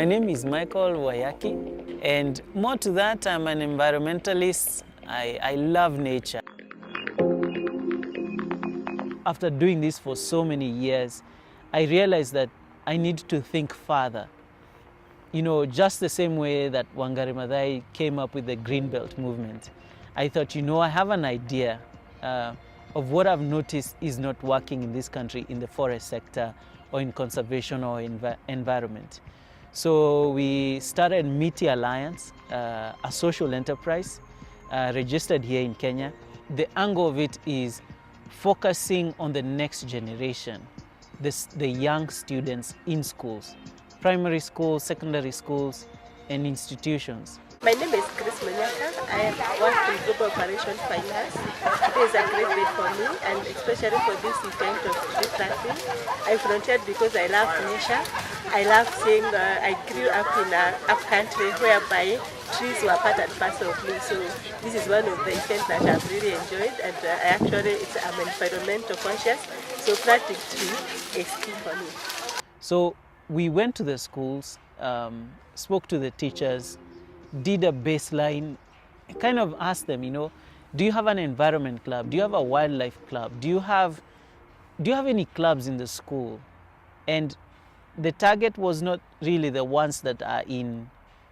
My name is Michael Wayaki, and more to that, I'm an environmentalist. I love nature. After doing this for so many years, I realized that I need to think further. You know, just the same way that Wangari Maathai came up with the Green Belt movement. I thought, I have an idea of what I've noticed is not working in this country in the forest sector or in conservation or environment. So we started Miti Alliance, a social enterprise registered here in Kenya. The angle of it is focusing on the next generation, the young students in schools, primary schools, secondary schools, and institutions. My name is Chris Manyaka. I work in Global Operations Finance. It is a great day for me, and especially for this event of tree planting. I volunteered because I love nature. I love seeing, I grew up in a country whereby trees were part and parcel of me. So this is one of the events that I've really enjoyed, and I'm environmental conscious. So planting trees is key for me. So we went to the schools, spoke to the teachers, did a baseline, kind of asked them, do you have an environment club? Do you have a wildlife club? Do you have any clubs in the school? And the target was not really the ones that are in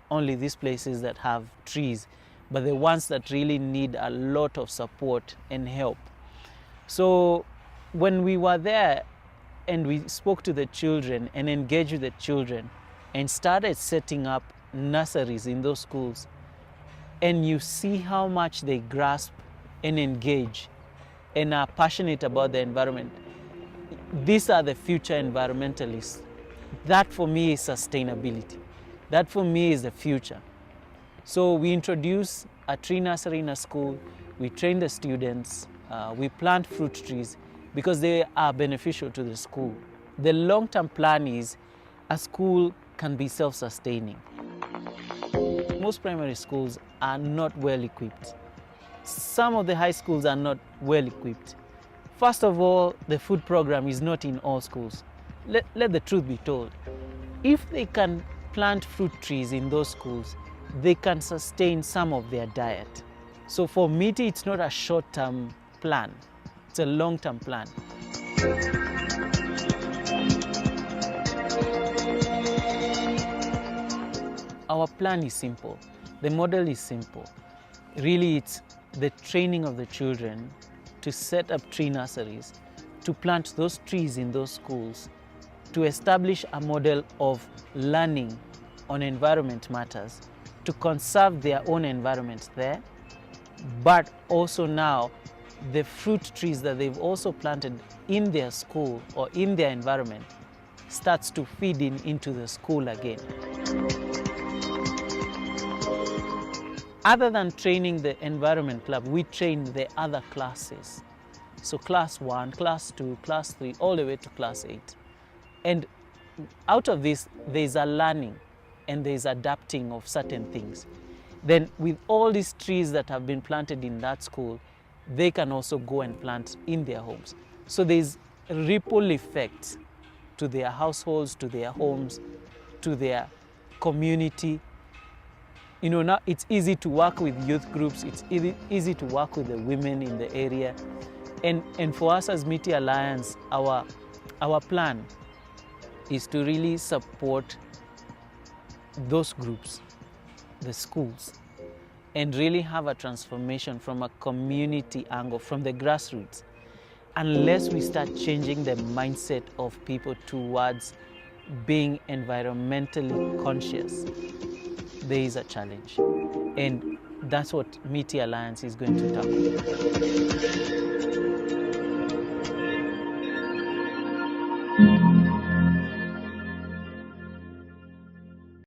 only these places that have trees, but the ones that really need a lot of support and help. So when we were there and we spoke to the children and engaged with the children and started setting up nurseries in those schools, and you see how much they grasp and engage and are passionate about the environment. These are the future environmentalists. That for me is sustainability. That for me is the future. So we introduce a tree nursery in a school, we train the students, we plant fruit trees because they are beneficial to the school. The long-term plan is a school can be self-sustaining. Most primary schools are not well equipped. Some of the high schools are not well equipped. First of all, the food program is not in all schools. Let the truth be told. If they can plant fruit trees in those schools, they can sustain some of their diet. So for Miti, it's not a short-term plan. It's a long-term plan. Our plan is simple. The model is simple. Really, it's the training of the children to set up tree nurseries, to plant those trees in those schools, to establish a model of learning on environment matters, to conserve their own environment there, but also now the fruit trees that they've also planted in their school or in their environment starts to feed into the school again. Other than training the environment club, we train the other classes. So class 1, class 2, class 3, all the way to class 8. And out of this, there's a learning and there's adapting of certain things. Then with all these trees that have been planted in that school, they can also go and plant in their homes. So there's ripple effects to their households, to their homes, to their community. Now it's easy to work with youth groups, it's easy to work with the women in the area. And for us as Miti Alliance, our plan is to really support those groups, the schools, and really have a transformation from a community angle, from the grassroots. Unless we start changing the mindset of people towards being environmentally conscious, there is a challenge. And that's what Miti Alliance is going to tackle.